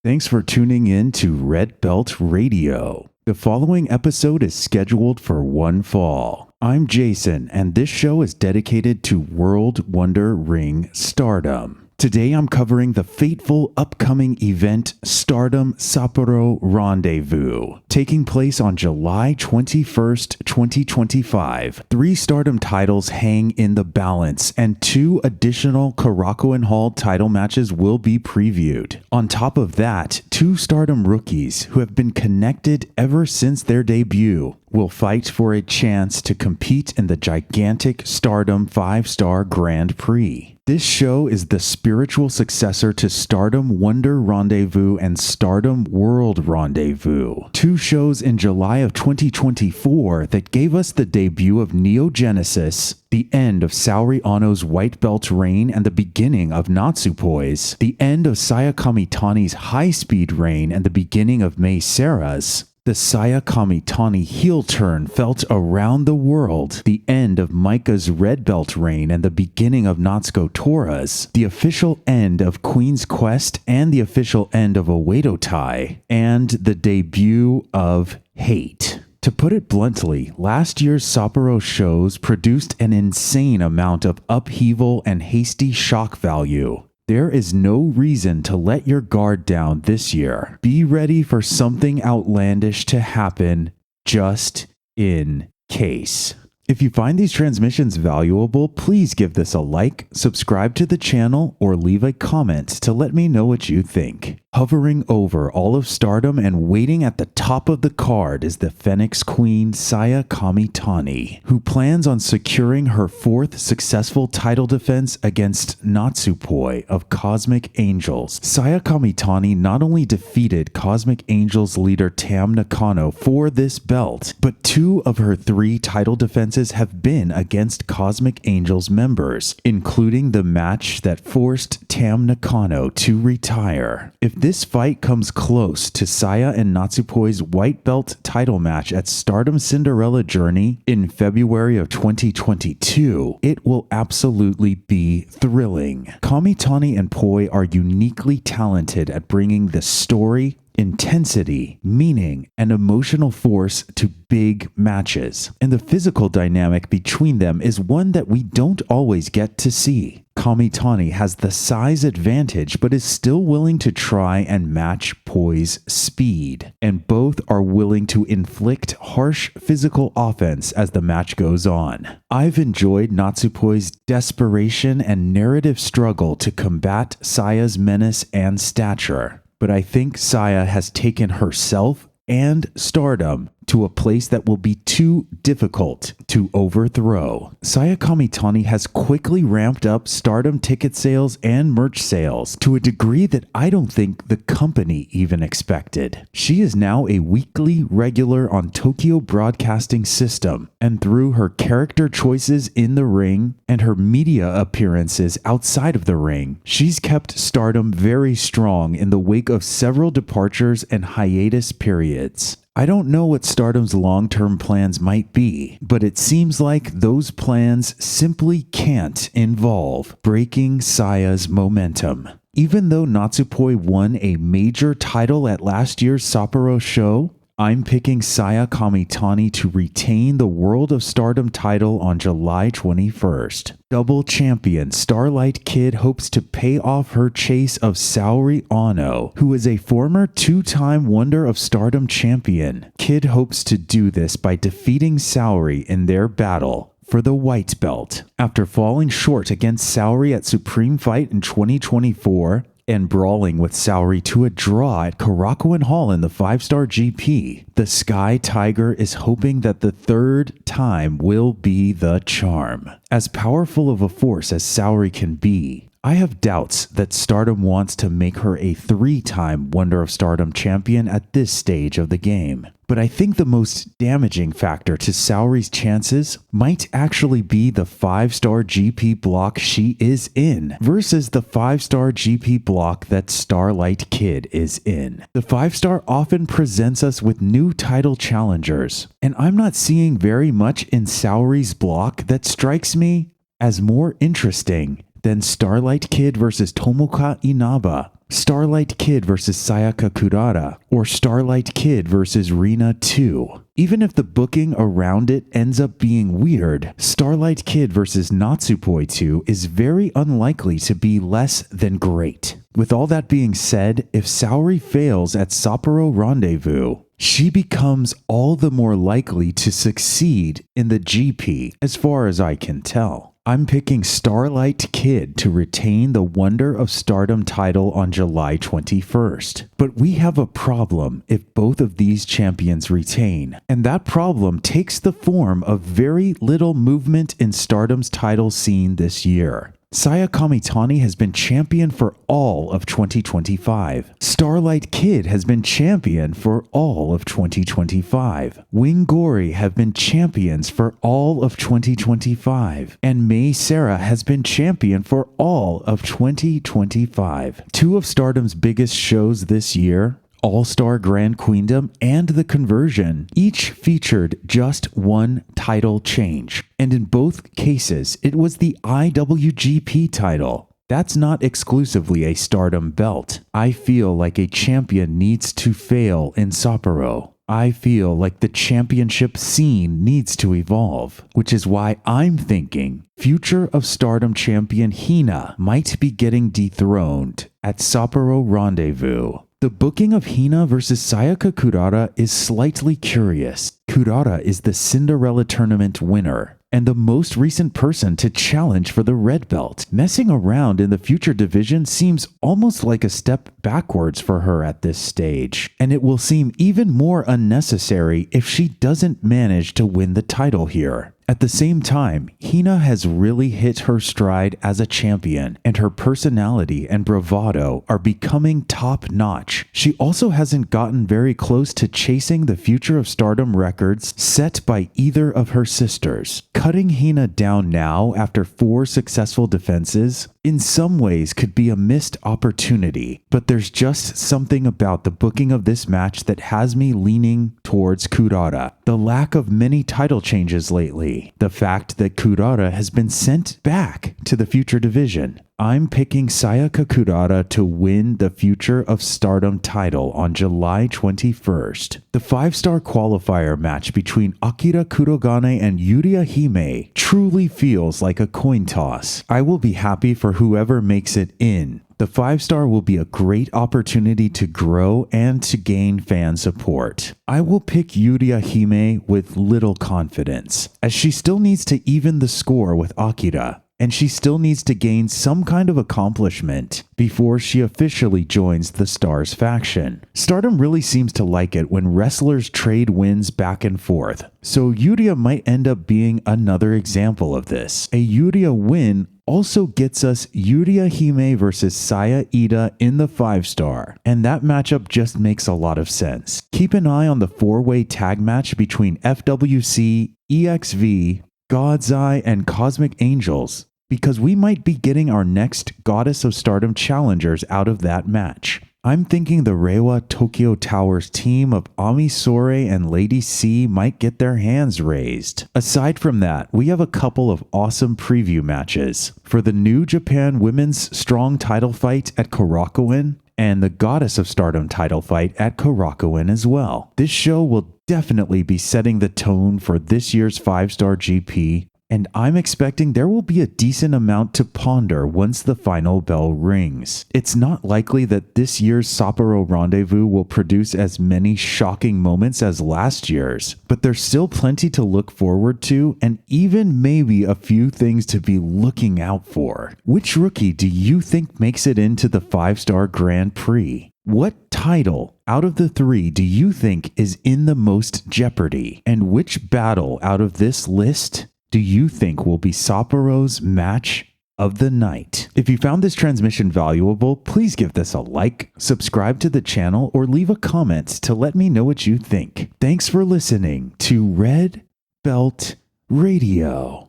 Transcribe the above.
Thanks for tuning in to Red Belt Radio. The following episode is scheduled for one fall. I'm Jason, and this show is dedicated to World Wonder Ring Stardom. Today I'm covering the fateful upcoming event Stardom Sapporo Rendezvous, taking place on July 21st, 2025. 3 Stardom titles hang in the balance, and 2 additional Kurogane Hall title matches will be previewed. On top of that, 2 Stardom rookies who have been connected ever since their debut will fight for a chance to compete in the gigantic Stardom 5-Star Grand Prix. This show is the spiritual successor to Stardom Wonder Rendezvous and Stardom World Rendezvous, 2 shows in July of 2024 that gave us the debut of Neo Genesis, the end of Saori Anou's white belt reign and the beginning of Natsupoi's, the end of Sayaka Kamitani's high-speed reign and the beginning of Mei Seira's, the Sayaka Kamitani heel turn felt around the world, the end of Maika's red belt reign and the beginning of Natsuko Tora's, the official end of Queen's Quest and the official end of Oedo Tai, and the debut of Hate. To put it bluntly, last year's Sapporo shows produced an insane amount of upheaval and hasty shock value. There is no reason to let your guard down this year. Be ready for something outlandish to happen just in case. If you find these transmissions valuable, please give this a like, subscribe to the channel, or leave a comment to let me know what you think. Hovering over all of Stardom and waiting at the top of the card is the Phoenix Queen Sayaka Kamitani, who plans on securing her 4th successful title defense against Natsupoi of Cosmic Angels. Sayaka Kamitani not only defeated Cosmic Angels leader Tam Nakano for this belt, but 2 of her 3 title defenses have been against Cosmic Angels members, including the match that forced Tam Nakano to retire. If this fight comes close to Saya and Natsupoi's white belt title match at Stardom Cinderella Journey in February of 2022, it will absolutely be thrilling. Kamitani and Poi are uniquely talented at bringing the story, intensity, meaning, and emotional force to big matches, and the physical dynamic between them is one that we don't always get to see. Kamitani has the size advantage but is still willing to try and match Poi's speed, and both are willing to inflict harsh physical offense as the match goes on. I've enjoyed Natsupoi's desperation and narrative struggle to combat Saya's menace and stature, but I think Saya has taken herself and Stardom to a place that will be too difficult to overthrow. Sayaka Kamitani has quickly ramped up Stardom ticket sales and merch sales to a degree that I don't think the company even expected. She is now a weekly regular on Tokyo Broadcasting System, and through her character choices in the ring and her media appearances outside of the ring, she's kept Stardom very strong in the wake of several departures and hiatus periods. I don't know what Stardom's long-term plans might be, but it seems like those plans simply can't involve breaking Saya's momentum. Even though Natsupoi won a major title at last year's Sapporo show, I'm picking Sayaka Kamitani to retain the World of Stardom title on July 21st. Double champion Starlight Kid hopes to pay off her chase of Saori Anou, who is a former 2-time Wonder of Stardom champion. Kid hopes to do this by defeating Saori in their battle for the white belt. After falling short against Saori at Supreme Fight in 2024, and brawling with Saori to a draw at Kurogane Hall in the 5-Star GP, the Sky Tiger is hoping that the 3rd time will be the charm. As powerful of a force as Saori can be, I have doubts that Stardom wants to make her a 3-time Wonder of Stardom champion at this stage of the game. But I think the most damaging factor to Saori's chances might actually be the 5-Star GP block she is in versus the 5-Star GP block that Starlight Kid is in. The 5-Star often presents us with new title challengers, and I'm not seeing very much in Saori's block that strikes me as more interesting than Starlight Kid versus Tomoka Inaba, Starlight Kid versus Sayaka KURARA, or Starlight Kid versus Rina 2. Even if the booking around it ends up being weird, Starlight Kid versus Natsupoi 2 is very unlikely to be less than great. With all that being said, if Saori fails at Sapporo Rendezvous, she becomes all the more likely to succeed in the GP, as far as I can tell. I'm picking Starlight Kid to retain the Wonder of Stardom title on July 21st. But we have a problem if both of these champions retain, and that problem takes the form of very little movement in Stardom's title scene this year. Saya Kamitani has been champion for all of 2025. Starlight Kid has been champion for all of 2025. Wing Gory have been champions for all of 2025. And Mei Sarah has been champion for all of 2025. Two of Stardom's biggest shows this year, All-Star Grand Queendom and The Conversion, each featured just one title change. And in both cases, it was the IWGP title. That's not exclusively a Stardom belt. I feel like a champion needs to fail in Sapporo. I feel like the championship scene needs to evolve, which is why I'm thinking future of Stardom champion Hina might be getting dethroned at Sapporo Rendezvous. The booking of Hina versus Sayaka KURARA is slightly curious. KURARA is the Cinderella tournament winner and the most recent person to challenge for the red belt. Messing around in the future division seems almost like a step backwards for her at this stage, and it will seem even more unnecessary if she doesn't manage to win the title here. At the same time, Hina has really hit her stride as a champion, and her personality and bravado are becoming top-notch. She also hasn't gotten very close to chasing the future of Stardom records set by either of her sisters. Cutting Hina down now after 4 successful defenses in some ways could be a missed opportunity, but there's just something about the booking of this match that has me leaning towards KURARA. The lack of many title changes lately, the fact that KURARA has been sent back to the future division. I'm picking Sayaka KURARA to win the Future of Stardom title on July 21st. The 5-star qualifier match between Akira Kurogane and Yuria Hime truly feels like a coin toss. I will be happy for whoever makes it in. The 5-star will be a great opportunity to grow and to gain fan support. I will pick Yuria Hime with little confidence, as she still needs to even the score with Akira, and she still needs to gain some kind of accomplishment before she officially joins the Stars faction. Stardom really seems to like it when wrestlers trade wins back and forth, so Yuria might end up being another example of this. A Yuria win also gets us Yuria Hime versus Saya Ida in the 5-star, and that matchup just makes a lot of sense. Keep an eye on the 4-way tag match between FWC, EXV, God's Eye, and Cosmic Angels, because we might be getting our next Goddess of Stardom challengers out of that match. I'm thinking the Reiwa Tokyo Towers team of Ami Sourei and Lady C might get their hands raised. Aside from that, we have a couple of awesome preview matches for the New Japan Women's Strong title fight at Korakuen and the Goddess of Stardom title fight at Korakuen as well. This show will definitely be setting the tone for this year's 5-star GP, and I'm expecting there will be a decent amount to ponder once the final bell rings. It's not likely that this year's Sapporo Rendezvous will produce as many shocking moments as last year's, but there's still plenty to look forward to and even maybe a few things to be looking out for. Which rookie do you think makes it into the 5-star Grand Prix? What title out of the 3 do you think is in the most jeopardy? And which battle out of this list do you think will be Sapporo's match of the night? If you found this transmission valuable, please give this a like, subscribe to the channel, or leave a comment to let me know what you think. Thanks for listening to Red Belt Radio.